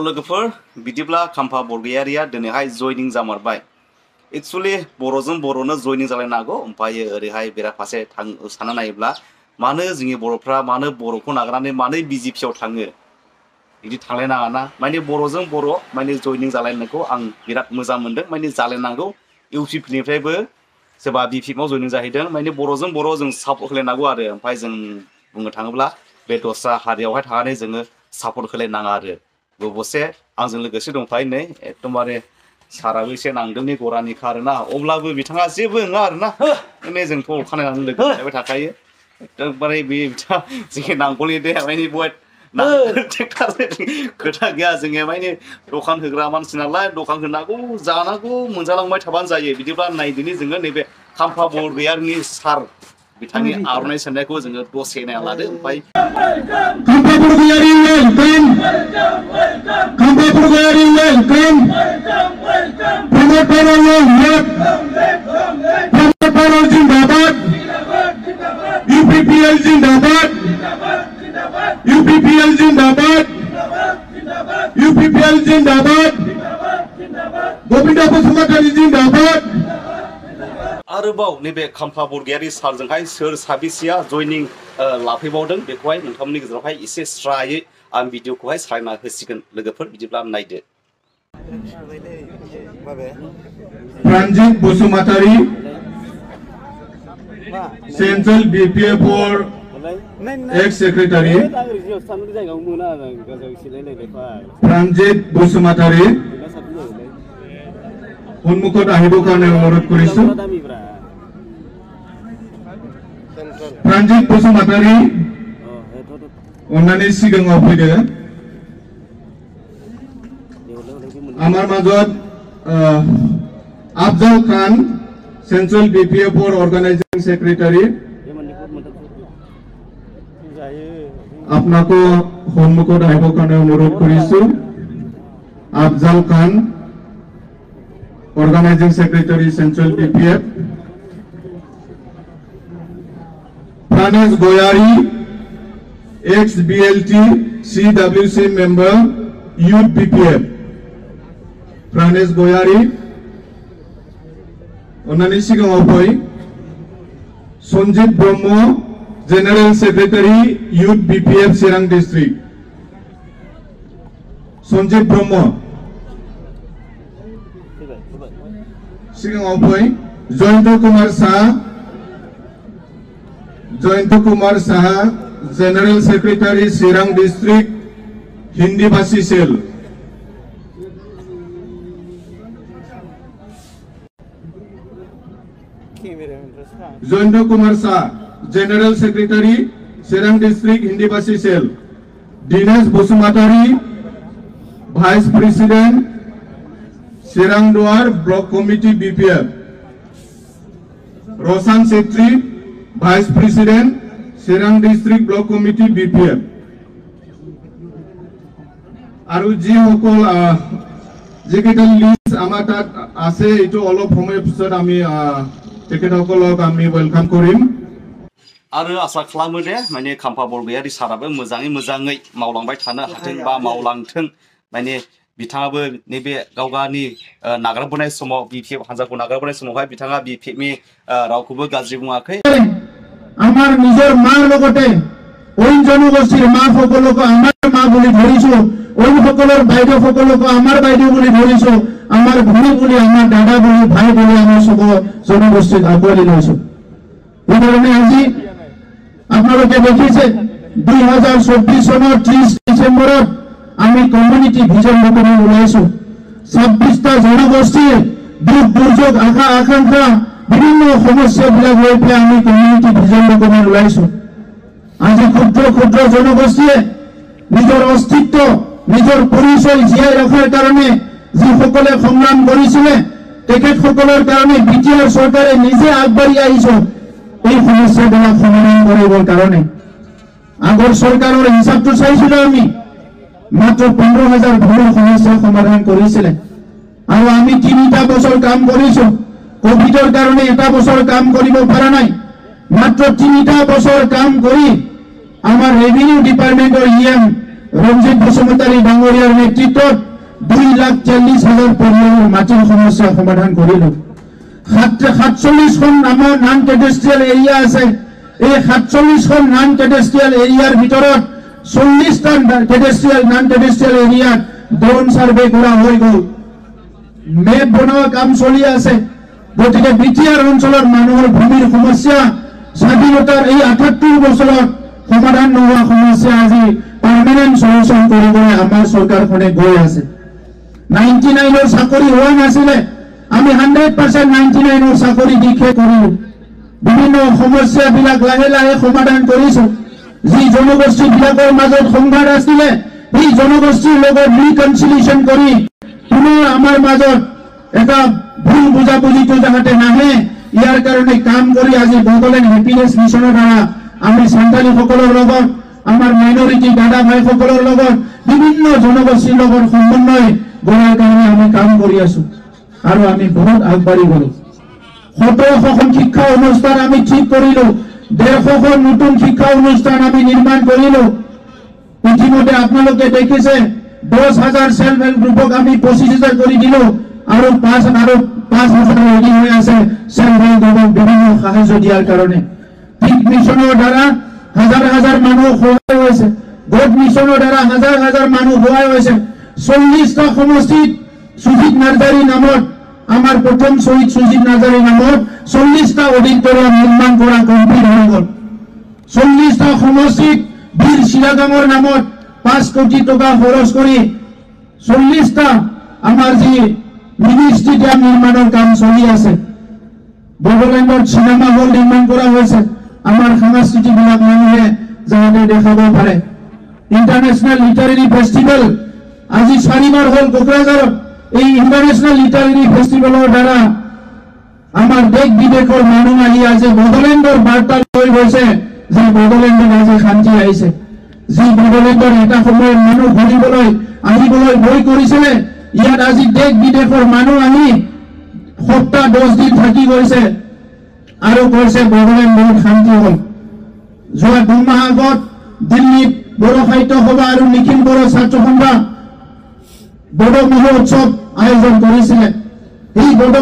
लोगोफोर बिदिब्ला खाम्फा बरगयारिया दिनैहाय जयनिं जामारबाय एक्चुअली बर'जों बर'नो जयनिं जालायनो हागौ ओमफ्राय ओरैहाय बेराफारसे सानना नायोब्ला मानो जोंनि बर'फ्रा मानो बर'खौ नागारनानै मानो बिजेपिआव थाङो बिदि थांलायनाङा ना माने बर'जों बर' माने जयनिं जालायनायखौ आं बिराद मोजां मोनदों माने जालायनांगौ इउपिपिनिफ्रायबो सोरबा बिपिएफआव जयनिं जाहैदों माने बर'जों बर' जों सापर्ट होलायनांगौ आरो ओमफ्राय जों बुंनो थाङोब्ला बे दस्रा हारियावहाय थानानै जोङो सापर्ट होलायनाङा आरो अबसे आंजों लोगोसे दंफायो नै एकदमबारे साराबो एसे नांदोंनि गरानिखा आरोना अब्लाबो बिथाङा जेबो नङा आरोना माने जोंथ' अखानायनानै लोगो मोनबाय थाखायो एकदमबारे बे बिथाङा जोंनि नांगौनि दे माने बय खोथा गैया जोङो माने दखान होग्रा मानसि नालाय दखान होनांगौ जानांगौ मोनजालांबाय थाबानो जायो बिदिब्ला नायदिनि जोङो नैबे खाम्फा बरगयारिनि सार बिथांनि आर'नाइ सोनायखौ जोङो दसे नायना लादो ओमफ्राय खाम्फा बरगयारि वेलकाम खाम्फा बरगयारि वेलकाम प्रमोटर प्रमोटर जिंदाबाद यूपीपीएल जिंदाबाद यूपीपीएल जिंदाबाद यूपीपीएल जिंदाबाद गोविंद बसुमतारी जिंदाबाद आरोबाव नैबे खाम्फा बरगयारि सारजोंहाय सोर साबेसेया जयनिं लाफैबावदों बेखौहाय नोंथांमोननि गेजेरावहाय एसे स्रायै आं भिडिअखौहाय सालायना होसिगोन लोगोफोर बिदिब्ला नायदो प्राणजित बसुमतारी सेंट्रल बीपीएफ और एक्स सेक्रेटारी प्राणजित बसुमतारी उन्मुखत आहिबो कारणे अनुरोध करिছো प्राणजित बसुमतारी अन्नानै सिगाङाव फैदो आमार माजत अफजल खान सेंट्रल बीपीएफ और ऑर्गेनाइजिंग सेक्रेटारी आपनाको सन्मुखत आहिबो कारणे अनुरोध करिছো Afzal Khan Organizing Secretary Central BPF, Pranesh Goyari, ex-BLT CWC member, Youth BPF. Pranesh Goyari, Onani Sigamapoi, Sonjit Brahmo, General Secretary, Youth BPF Serang District. Sonjit Brahmo. Jayant Kumar Shah general secretary Chirang district Hindi भाषी cell Jayant Kumar Shah general secretary Chirang district Hindi भाषी cell Dinesh Basumatary vice president Sirangduar Block Committee BPF, Roshan Setri, Vice President, Sirang District Block Committee BPF. Aru ji hokol jiketal list amatat ase itu olop homoy episode ami tiket hokolok ami welcome korim. आरो आसा खालामो दे माने खाम्फा बरगयारि साराबो मोजाङै मावलांबाय थानो हाथों बा मावलांथों माने बिथाङाबो नैबे गावगानि नागारबोनाय समाव बिपिएफ हान्जाखौ नागारबोनाय समावहाय बिथाङा बिपिएफनि रावखौबो गाज्रि बुङाखै আমার নিজের মার লগতে ওই জনগোষ্ঠীর মা সকলকে আমার মা বলি ধরিছো ওই সকলের বাইরে সকলকে আমার বাইরে বলি ধরিছো আমার ভনী বলি আমার দাদা বলি ভাই বলি আমি সব জনগোষ্ঠীক আগুৱালি লৈছো এই ধৰণে আজি আপোনালোকে দেখিছে 2024 চনৰ 30 ডিসেম্বৰত আমি কমিউনিটি ভিজন কৰে ওলাইছো 26টা জনগোষ্ঠীৰ দুখ দুৰ্যোগ আকাংক্ষা বিভিন্ন সমস্যাবিলাক লৈ পেলাই আমি কমিউনিটি ভিজন কৰে ওলাইছো আজি ক্ষুদ্ৰ ক্ষুদ্ৰ জনগোষ্ঠীয়ে নিজৰ অস্তিত্ব নিজৰ পৰিচয় জীয়াই ৰখাৰ কাৰণে যিসকলে সংগ্ৰাম কৰিছিলে তেখেতসকলৰ কাৰণে বিটিআৰ চৰকাৰে নিজে আগবাঢ়ি আহিছে এই সমস্যাবিলাক সমাধান কৰিবৰ কাৰণে আগৰ চৰকাৰৰ হিচাপটো চাইছিলো আমি মাত্ৰ 15,000 ঘৰৰ সমস্যা সমাধান কৰিছিলে আৰু আমি 3টা বছৰ কাম কৰিছো কোভিডৰ কাৰণে এটা বছৰ কাম কৰিব পৰা নাই মাত্ৰ 3টা বছৰ কাম কৰি আমাৰ ৰেভিনিউ ডিপাৰ্টমেন্টৰ ইএম ৰঞ্জিত বসুমতাৰী ডাঙৰীয়াৰ নেতৃত্বত 2,40,000 পৰিয়ালৰ মাটিৰ সমস্যা সমাধান কৰিলো। 47খন আমাৰ নন কেডেষ্ট্ৰিয়েল এৰিয়া আছে। এই 47খন নন কেডেষ্ট্ৰিয়েল এৰিয়াৰ ভিতৰত 40টা কেডেষ্ট্ৰিয়েল নন কেডেষ্ট্ৰিয়েল এৰিয়াত ড্ৰোন সাৰ্ভে কৰা হৈ গ'ল। মেপ বনোৱা কাম চলি আছে। গতিকে বিটিআৰ অঞ্চলৰ মানুহৰ ভূমিৰ সমস্যা স্বাধীনতাৰ এই 78 বছৰত সমাধান নোহোৱা সমস্যা আজি পাৰ্মানেন্ট সলিউশন কৰিবলৈ আমাৰ চৰকাৰখনে গৈ আছে। 99ৰ চাকৰি হোৱা নাছিলে, আমি 100% 99ৰ চাকৰি দিখে কৰিলো। বিভিন্ন সমস্যাবিলাক লাহে লাহে সমাধান কৰিছো। যি জনগোষ্ঠীবিলাকৰ মাজত সংঘাত আছিলে সেই জনগোষ্ঠীৰ লগত ৰিকনচিলিয়েশ্যন কৰি পুনৰ আমাৰ মাজত এটা ভুল বুজাবুজিটো যাতে নাহে ইয়াৰ কাৰণে কাম কৰি আজি বড়োলেণ্ড হেপিনেছ মিছনৰ দ্বাৰা আমি সান্তালীসকলৰ লগত আমাৰ মাইনৰিটি দাদা ভাইসকলৰ লগত বিভিন্ন জনগোষ্ঠীৰ লগত সমন্বয় গঢ়াৰ কাৰণে আমি কাম কৰি আছো আৰু আমি বহুত আগবাঢ়ি গলো। 1700খন শিক্ষা অনুষ্ঠান আমি ঠিক কৰিলো। 150খন নতুন শিক্ষা অনুষ্ঠান আমি নিৰ্মাণ কৰিলো। ইতিমধ্যে আপোনালোকে দেখিছে 10,000 সেলফ হেল্প গ্ৰুপক আমি 25,000 কৰি দিলো আৰু 5,000 ৰেডি হৈ আছে সেলফ হেল্প গ্ৰুপক বিভিন্ন সাহায্য দিয়াৰ কাৰণে। ঠিক মিছনৰ দ্বাৰা হাজাৰ হাজাৰ মানুহ সহায় হৈছে। গোট মিছনৰ দ্বাৰা হাজাৰ হাজাৰ মানুহ সহায় হৈছে। 40টা সমষ্টিত সুজিত নাৰ্জাৰী নামত আমাৰ প্ৰথম শহীদ সুজিত নাৰ্জাৰী নামত 40টা অডিটৰিয়াম নিৰ্মাণ কৰা কমপ্লিট হৈ গ'ল। 40টা সমষ্টিত বীৰ শিলাগামৰ নামত 5 কোটি টকা খৰচ কৰি 40টা আমাৰ যি মিনি ষ্টেডিয়াম নিৰ্মাণৰ কাম চলি আছে। বড়োলেণ্ডত চিনেমা হল নিৰ্মাণ কৰা হৈছে আমাৰ সাংস্কৃতিকবিলাক মানুহে যাতে দেখাব পাৰে। ইণ্টাৰনেশ্যনেল লিটাৰেৰী ফেষ্টিভেল আজি 4বাৰ হ'ল কোকৰাঝাৰত। এই ইণ্টাৰনেশ্যনেল লিটাৰেৰী ফেষ্টিভেলৰ দ্বাৰা আমাৰ দেশ বিদেশৰ মানুহ আহি আজি বড়োলেণ্ডৰ বাৰ্তা লৈ গৈছে যে বড়োলেণ্ডত আজি শান্তি আহিছে। যি বড়োলেণ্ডৰ এটা সময়ত মানুহ ঘূৰিবলৈ আহিবলৈ ভয় কৰিছিলে ইয়াত আজি দেশ বিদেশৰ মানুহ আহি সপ্তাহ 10 দিন থাকি গৈছে আৰু কৈছে বড়োলেণ্ড বহুত শান্তি হ'ল। যোৱা 2 মাহ আগত দিল্লীত বড়ো সাহিত্য সভা আৰু নিখিল বড়ো ছাত্ৰ সন্থা বড়ো মহোৎসৱ আয়োজন কৰিছিলে। এই বড়ো